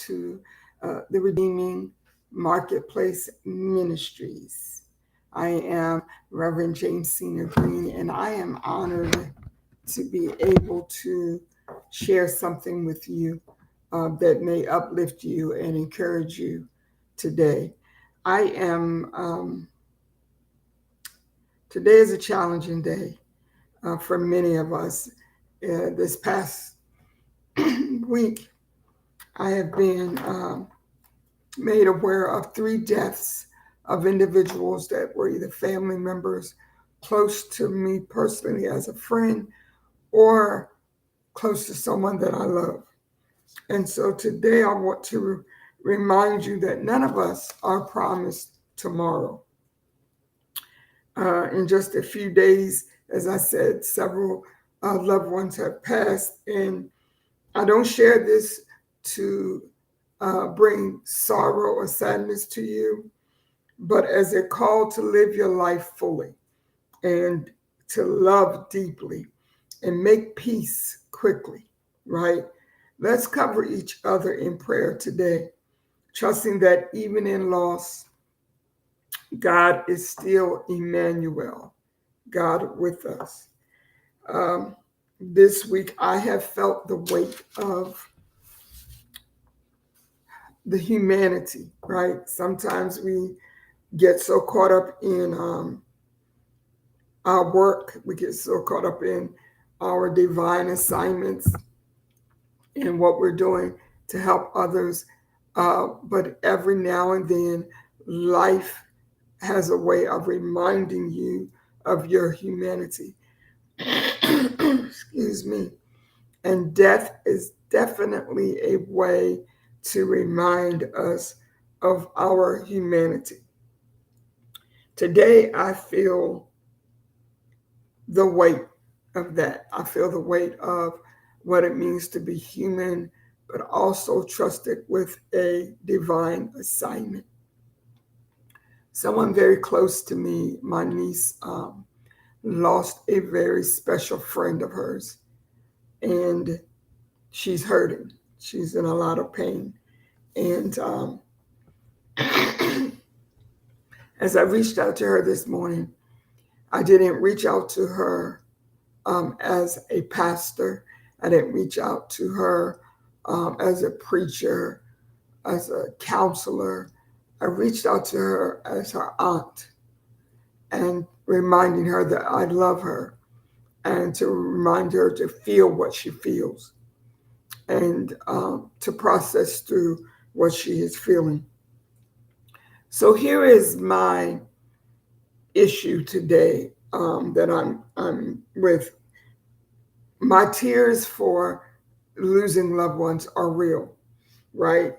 to the Redeeming Marketplace Ministries. I am Reverend James Senior Green, and I am honored to be able to share something with you that may uplift you and encourage you today. I am, today is a challenging day for many of us. This past week, I have been made aware of 3 deaths of individuals that were either family members close to me personally as a friend or close to someone that I love. And so today I want to remind you that none of us are promised tomorrow. In just a few days, as I said, several loved ones have passed. And I don't share this to bring sorrow or sadness to you, but as a call to live your life fully and to love deeply and make peace quickly, right? Let's cover each other in prayer today, trusting that even in loss, God is still Emmanuel, God with us. This week, I have felt the weight of the humanity, right? Sometimes we get so caught up in our work, we get so caught up in our divine assignments and what we're doing to help others. But every now and then, life has a way of reminding you of your humanity. Excuse me. And death is definitely a way to remind us of our humanity. Today, I feel the weight of that. I feel the weight of what it means to be human, but also trusted with a divine assignment. Someone very close to me, my niece, lost a very special friend of hers, and she's hurting. She's in a lot of pain. And as I reached out to her this morning, I didn't reach out to her as a pastor. I didn't reach out to her as a preacher, as a counselor. I reached out to her as her aunt and reminding her that I love her and to remind her to feel what she feels and to process through what she is feeling. So here is my issue today that I'm with. My tears for losing loved ones are real, right?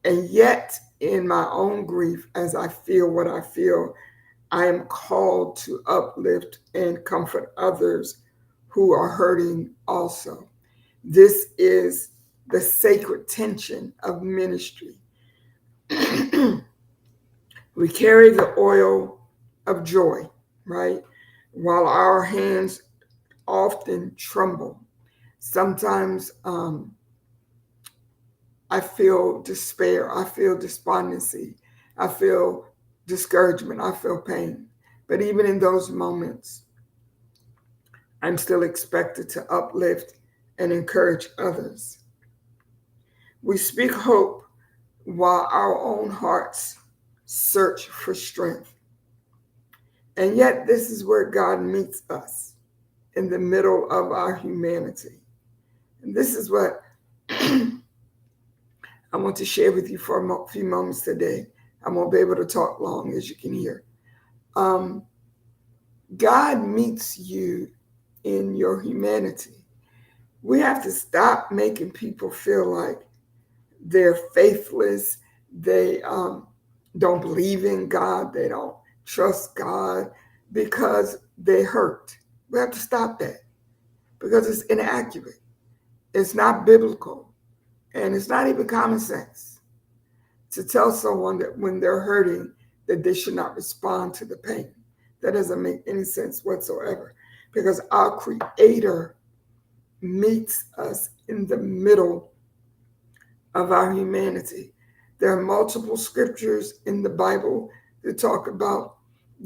And yet, in my own grief, as I feel what I feel, I am called to uplift and comfort others who are hurting also. This is the sacred tension of ministry. We carry the oil of joy, right? While our hands often tremble. Sometimes I feel despair. I feel despondency. I feel discouragement. I feel pain. But even in those moments, I'm still expected to uplift and encourage others. We speak hope while our own hearts search for strength. And yet, this is where God meets us in the middle of our humanity. And this is what I want to share with you for a few moments today. I won't be able to talk long, as you can hear. God meets you in your humanity. We have to stop making people feel like they're faithless. They don't believe in God. They don't trust God because they hurt. We have to stop that because it's inaccurate. It's not biblical. And it's not even common sense to tell someone that when they're hurting, that they should not respond to the pain. That doesn't make any sense whatsoever because our Creator meets us in the middle of our humanity. There are multiple scriptures in the Bible that talk about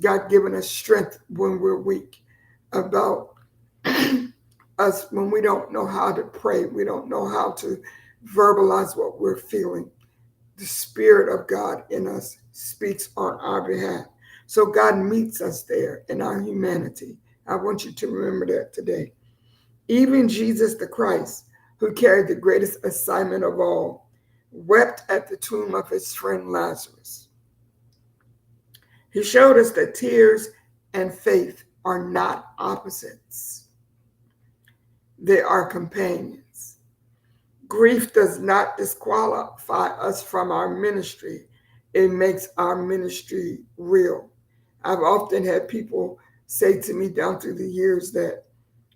God giving us strength when we're weak, about us when we don't know how to pray, we don't know how to verbalize what we're feeling. The Spirit of God in us speaks on our behalf. So God meets us there in our humanity. I want you to remember that today. Even Jesus the Christ, who carried the greatest assignment of all, wept at the tomb of his friend Lazarus. He showed us that tears and faith are not opposites, they are companions. Grief does not disqualify us from our ministry, it makes our ministry real. I've often had people say to me down through the years that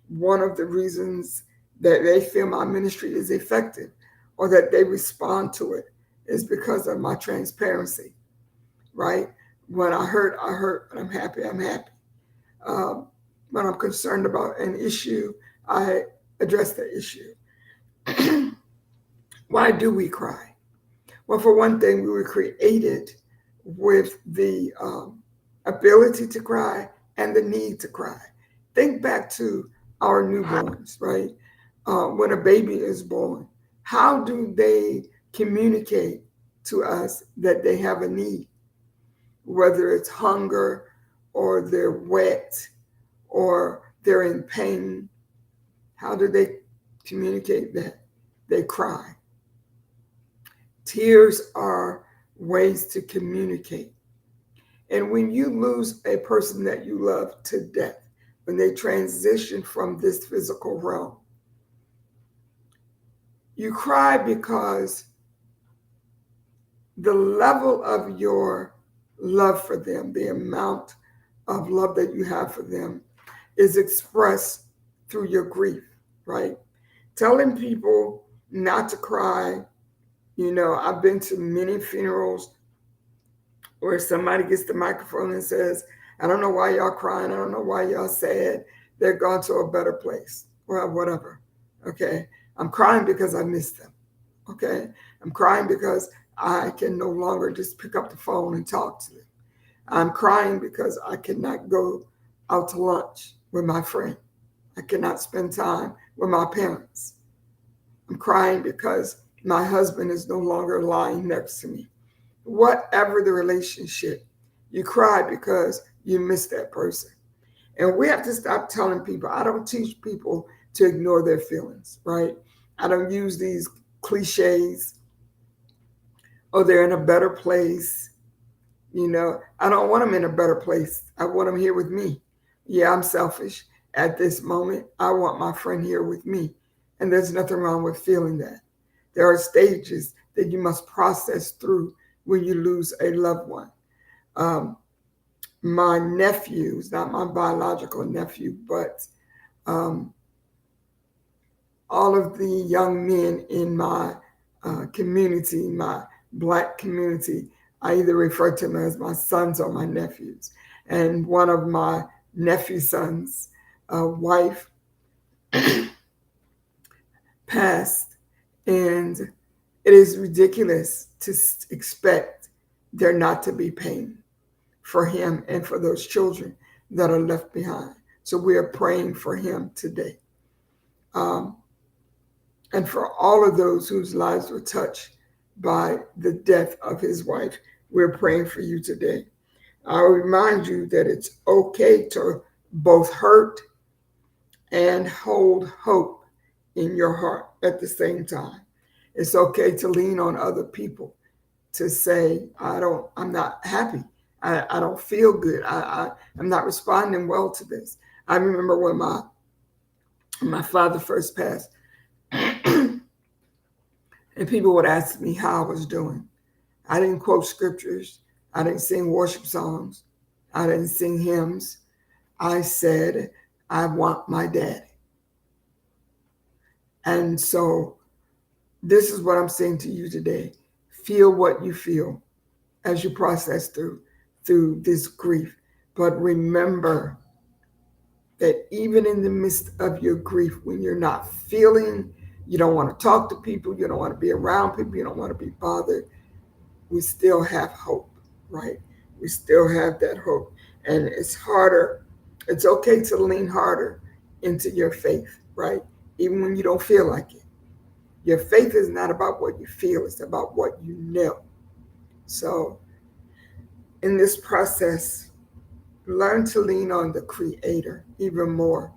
one of the reasons that they feel my ministry is effective or that they respond to it is because of my transparency, right? When I hurt, I hurt. When I'm happy, I'm happy. When I'm concerned about an issue, I address the issue. Why do we cry? Well, for one thing, we were created with the ability to cry and the need to cry. Think back to our newborns, right? When a baby is born, how do they communicate to us that they have a need? Whether it's hunger or they're wet or they're in pain, how do they communicate that? They cry. Tears are ways to communicate. And when you lose a person that you love to death, when they transition from this physical realm, you cry because the level of your love for them, the amount of love that you have for them, is expressed through your grief, right? Telling people not to cry. I've been to many funerals where somebody gets the microphone and says, I don't know why y'all crying. I don't know why y'all sad. They're gone to a better place or whatever. Okay. I'm crying because I miss them. Okay. I'm crying because I can no longer just pick up the phone and talk to them. I'm crying because I cannot go out to lunch with my friend. I cannot spend time with my parents. I'm crying because my husband is no longer lying next to me. Whatever the relationship, you cry because you miss that person. And we have to stop telling people. I don't teach people to ignore their feelings, right? I don't use these cliches, oh, they're in a better place. I don't want them in a better place. I want them here with me. Yeah, I'm selfish. At this moment, I want my friend here with me. And there's nothing wrong with feeling that. There are stages that you must process through when you lose a loved one. My nephew, is not my biological nephew, but all of the young men in my community, my Black community, I either refer to them as my sons or my nephews. And one of my nephew's sons' wife passed, and it is ridiculous to expect there not to be pain for him and for those children that are left behind. So we are praying for him today. And for all of those whose lives were touched by the death of his wife, we're praying for you today. I'll remind you that it's okay to both hurt and hold hope in your heart at the same time. It's okay to lean on other people to say, I'm not happy. I don't feel good. I'm not responding well to this. I remember when my father first passed, and people would ask me how I was doing. I didn't quote scriptures. I didn't sing worship songs. I didn't sing hymns. I said, I want my daddy. And so this is what I'm saying to you today. Feel what you feel as you process through this grief. But remember that even in the midst of your grief, when you're not feeling You don't want to talk to people. You don't want to be around people. You don't want to be bothered. We still have hope, right? We still have that hope. And it's harder. It's okay to lean harder into your faith, right? Even when you don't feel like it. Your faith is not about what you feel, it's about what you know. So, in this process, learn to lean on the Creator even more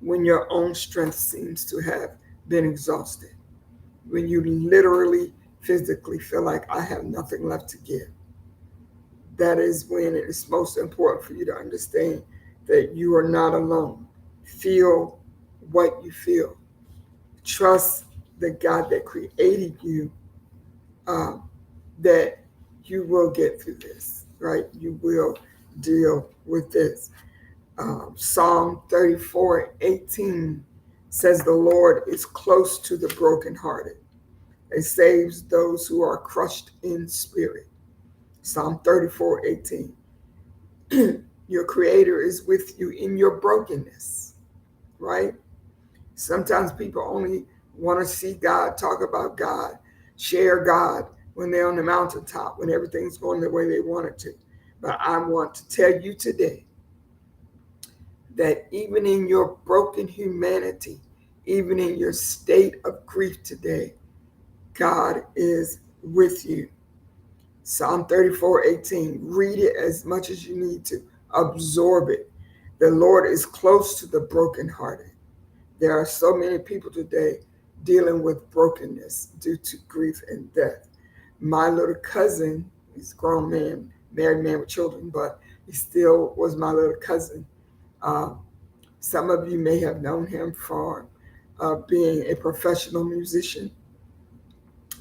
when your own strength seems to have been exhausted, when you literally, physically feel like I have nothing left to give. That is when it is most important for you to understand that you are not alone. Feel what you feel. Trust the God that created you, um, that you will get through this, right? You will deal with this. Psalm 34:18 says, The Lord is close to the brokenhearted and saves those who are crushed in spirit. Psalm 34:18. Your Creator is with you in your brokenness, right? Sometimes people only want to see God, talk about God, share God when they're on the mountaintop, when everything's going the way they want it to. But I want to tell you today that even in your broken humanity, even in your state of grief today, God is with you. Psalm 34:18. Read it as much as you need to. Absorb it. The Lord is close to the brokenhearted. There are so many people today dealing with brokenness due to grief and death. My little cousin, he's a grown man, married man with children, but he still was my little cousin. Uh, some of you may have known him for being a professional musician,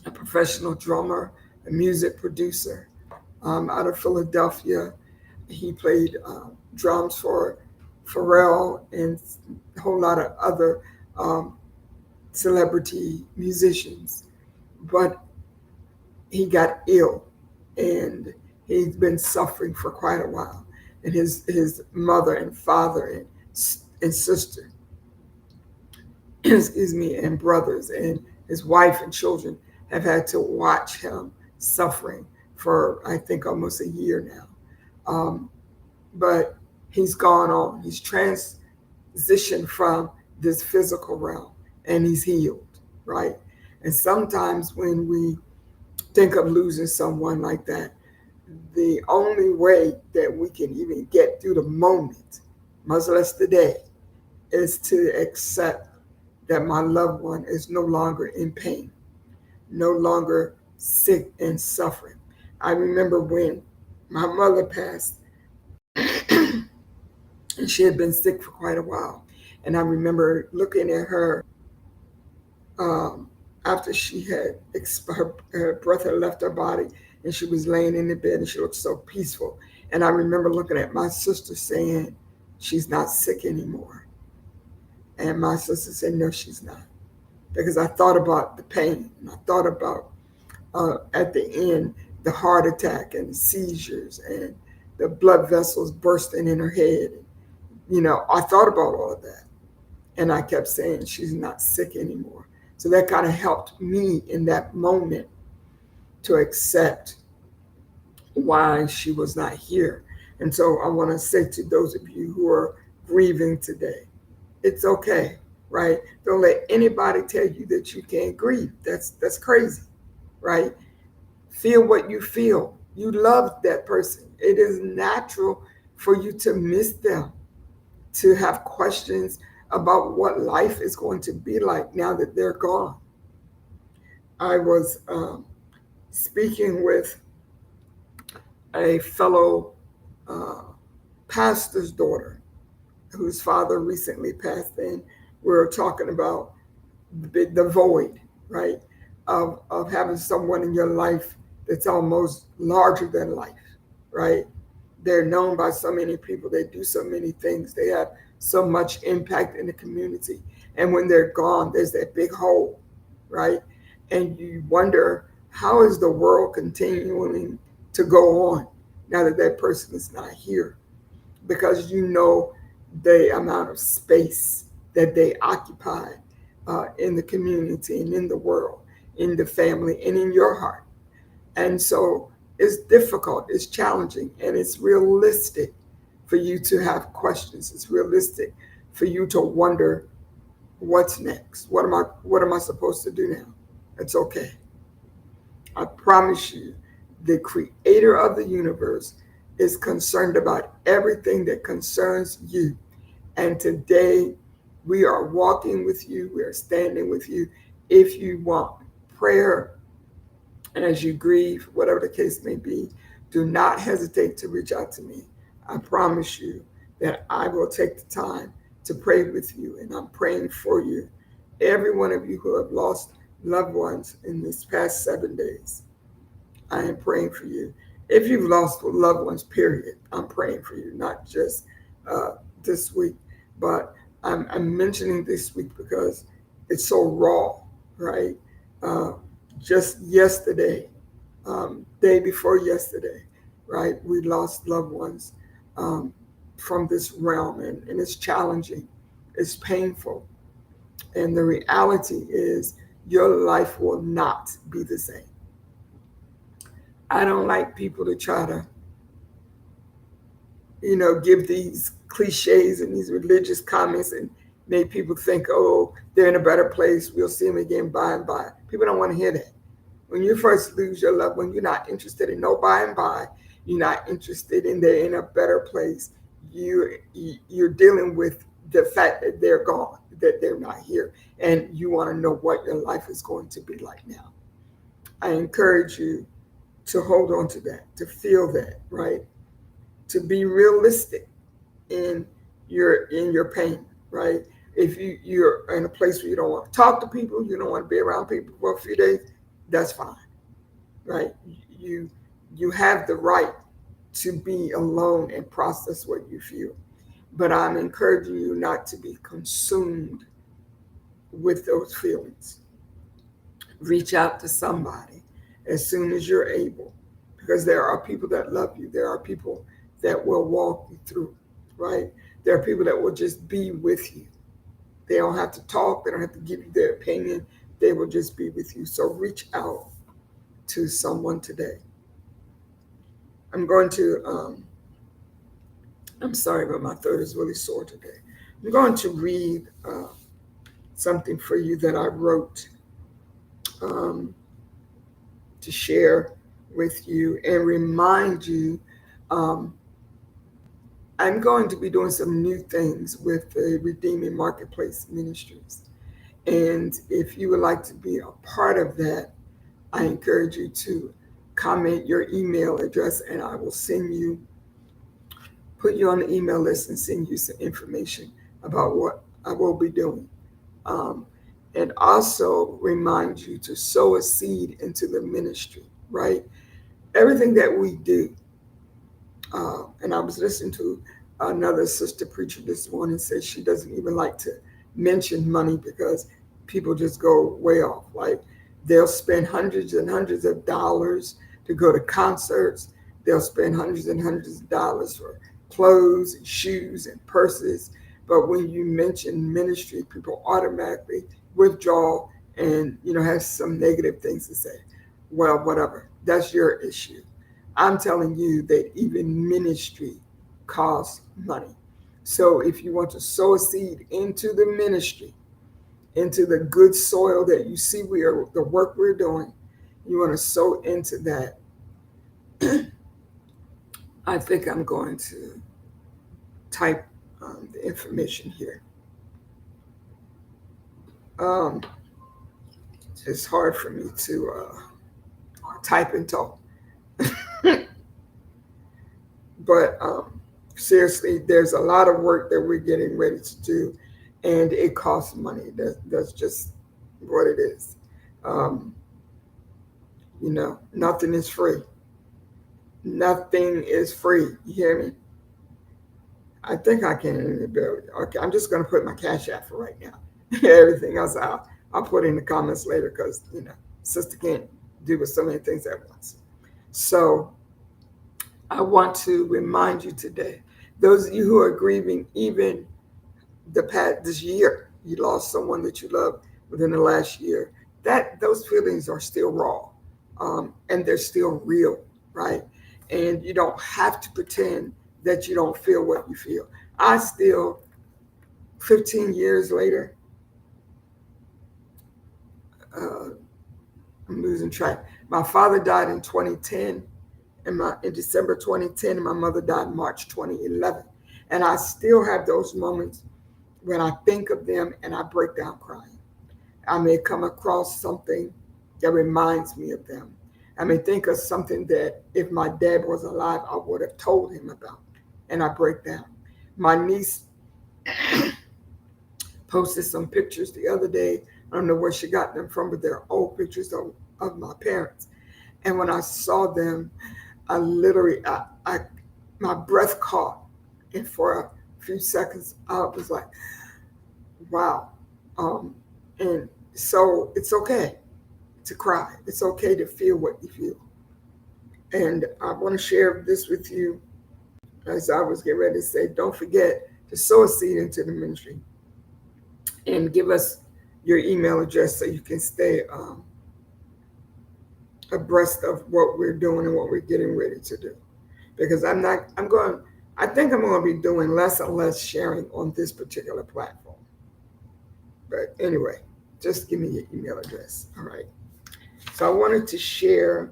a professional drummer, a music producer out of Philadelphia. He played drums for Pharrell and a whole lot of other um, celebrity musicians. But he got ill and he's been suffering for quite a while. And his mother and father and sister, excuse me, and brothers and his wife and children have had to watch him suffering for I think almost a year now. But he's gone on. He's transitioned from this physical realm and he's healed, right? And sometimes when we think of losing someone like that, the only way that we can even get through the moment, much less the day, is to accept that my loved one is no longer in pain, no longer sick and suffering. I remember when my mother passed, and she had been sick for quite a while. And I remember looking at her um, after she had her breath had left her body, and she was laying in the bed, and she looked so peaceful. And I remember looking at my sister saying, "She's not sick anymore." And my sister said, "No, she's not," because I thought about the pain, and I thought about at the end the heart attack and the seizures and the blood vessels bursting in her head. You know, I thought about all of that. And I kept saying, she's not sick anymore. So that kind of helped me in that moment to accept why she was not here. And so I want to say to those of you who are grieving today, it's okay, right? Don't let anybody tell you that you can't grieve. That's crazy, right? Feel what you feel. You love that person. It is natural for you to miss them, to have questions about what life is going to be like now that they're gone. I was speaking with a fellow uh, pastor's daughter whose father recently passed, and we were talking about the void, right, of having someone in your life that's almost larger than life, right? They're known by so many people. They do so many things. They have so much impact in the community. And when they're gone, there's that big hole, right? And you wonder, how is the world continuing to go on now that that person is not here? Because you know the amount of space that they occupy in the community and in the world, in the family and in your heart. And so it's difficult, it's challenging, and it's realistic for you to have questions. It's realistic for you to wonder what's next. What am I supposed to do now? It's okay. I promise you, the creator of the universe is concerned about everything that concerns you. And today we are walking with you, we are standing with you. If you want prayer, and as you grieve, whatever the case may be, do not hesitate to reach out to me. I promise you that I will take the time to pray with you, and I'm praying for you. Every one of you who have lost loved ones in these past 7 days, I am praying for you. If you've lost loved ones, period, I'm praying for you, not just this week. But I'm mentioning this week because it's so raw, right? Uh, just yesterday, day before yesterday, right? We lost loved ones from this realm, and it's challenging, it's painful. And the reality is, your life will not be the same. I don't like people to try to, give these cliches and these religious comments and make people think, oh, they're in a better place. We'll see them again by and by. People don't want to hear that. When you first lose your loved one, you're not interested in no by and by. You're not interested in they're in a better place. You're dealing with the fact that they're gone, that they're not here, and you want to know what your life is going to be like now. I encourage you to hold on to that, to feel that, right? To be realistic in your pain, right? If you're in a place where you don't want to talk to people, you don't want to be around people for a few days, that's fine, right? You have the right to be alone and process what you feel. But I'm encouraging you not to be consumed with those feelings. Reach out to somebody as soon as you're able, because there are people that love you. There are people that will walk you through, right? There are people that will just be with you. They don't have to talk. They don't have to give you their opinion. They will just be with you. So reach out to someone today. I'm going to, I'm sorry, but my throat is really sore today. I'm going to read something for you that I wrote to share with you and remind you. I'm going to be doing some new things with the Redeeming Marketplace Ministries. And if you would like to be a part of that, I encourage you to comment your email address, and I will put you on the email list and send you some information about what I will be doing. And also remind you to sow a seed into the ministry, right? Everything that we do. And I was listening to another sister preacher this morning say she doesn't even like to mention money because people just go way off. Like, they'll spend hundreds and hundreds of dollars to go to concerts. They'll spend hundreds and hundreds of dollars for clothes and shoes and purses. But when you mention ministry, people automatically withdraw and, have some negative things to say. Well, whatever. That's your issue. I'm telling you that even ministry costs money. So if you want to sow a seed into the ministry, into the good soil that you see the work we're doing, you want to sow into that. I think I'm going to type the information here. It's hard for me to type and talk. But seriously, there's a lot of work that we're getting ready to do, and it costs money. That's just what it is. Nothing is free. Nothing is free. You hear me? I think I can barely. Okay, I'm just going to put my Cash App for right now. Everything else I'll put in the comments later because, sister can't do with so many things at once. So I want to remind you today, those of you who are grieving, even this year, you lost someone that you love within the last year, that those feelings are still raw, and they're still real, right? And you don't have to pretend that you don't feel what you feel. I still, 15 years later, uh, I'm losing track. My father died in 2010, in December 2010, and my mother died in March 2011. And I still have those moments when I think of them and I break down crying. I may come across something that reminds me of them. I may think of something that if my dad was alive, I would have told him about, and I break down. My niece posted some pictures the other day. I don't know where she got them from, but they're old pictures of my parents. And when I saw them, I literally, my breath caught. And for a few seconds, I was like, wow. And so it's okay to cry. It's okay to feel what you feel. And I want to share this with you as I was getting ready to say, don't forget to sow a seed into the ministry and give us your email address so you can stay abreast of what we're doing and what we're getting ready to do. Because I think I'm going to be doing less and less sharing on this particular platform. But anyway, just give me your email address. All right. So I wanted to share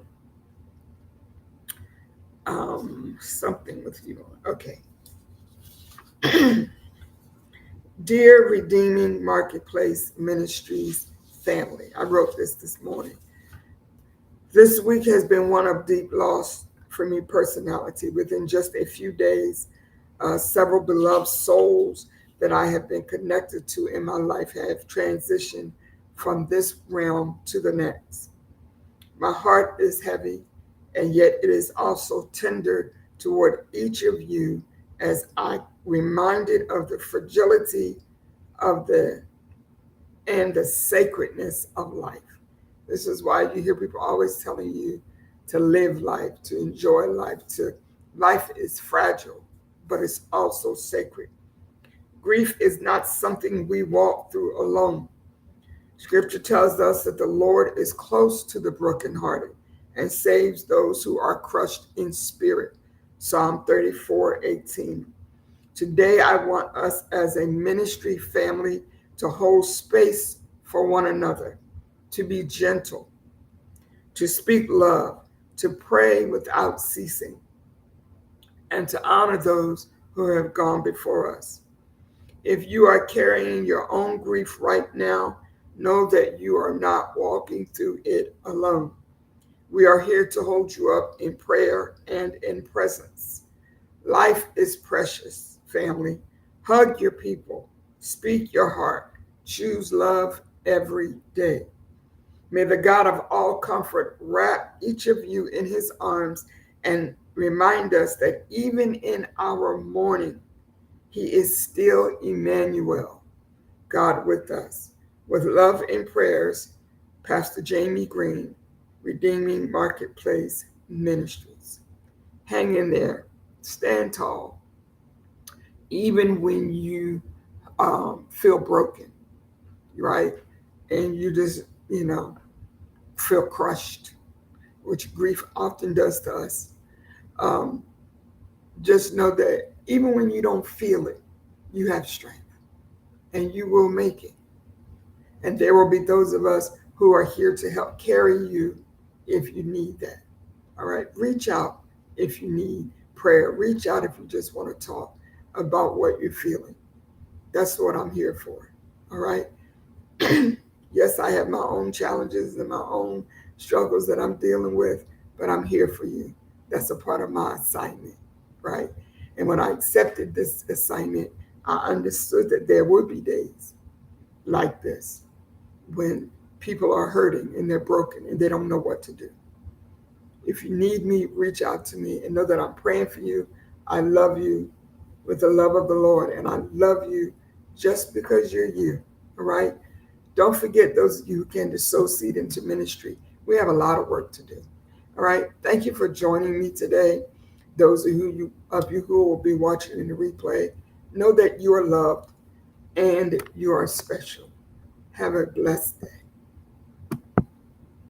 something with you. Okay. Dear Redeeming Marketplace Ministries family, I wrote this morning. This week has been one of deep loss for me personality. Within just a few days, several beloved souls that I have been connected to in my life have transitioned from this realm to the next. My heart is heavy, and yet it is also tender toward each of you as I reminded of the fragility of and the sacredness of life. This is why you hear people always telling you to live life, to enjoy life. Life is fragile, but it's also sacred. Grief is not something we walk through alone. Scripture tells us that the Lord is close to the brokenhearted and saves those who are crushed in spirit. Psalm 34:18. Today, I want us as a ministry family to hold space for one another, to be gentle, to speak love, to pray without ceasing, and to honor those who have gone before us. If you are carrying your own grief right now, know that you are not walking through it alone. We are here to hold you up in prayer and in presence. Life is precious, family. Hug your people. Speak your heart. Choose love every day. May the God of all comfort wrap each of you in his arms and remind us that even in our mourning, he is still Emmanuel, God with us. With love and prayers, Pastor Jamie Green, Redeeming Marketplace Ministries. Hang in there. Stand tall. Even when you feel broken, right? And you just, feel crushed, which grief often does to us. Um, just know that even when you don't feel it, you have strength and you will make it. And there will be those of us who are here to help carry you if you need that. All right. Reach out if you need prayer. Reach out if you just want to talk about what you're feeling. That's what I'm here for. All right. Yes, I have my own challenges and my own struggles that I'm dealing with, but I'm here for you. That's a part of my assignment, right? And when I accepted this assignment, I understood that there would be days like this when people are hurting and they're broken and they don't know what to do. If you need me, reach out to me and know that I'm praying for you. I love you with the love of the Lord, and I love you just because you're you, all right? Don't forget those of you who can sow seed into ministry. We have a lot of work to do. All right. Thank you for joining me today. Those of you who will be watching in the replay, know that you are loved and you are special. Have a blessed day.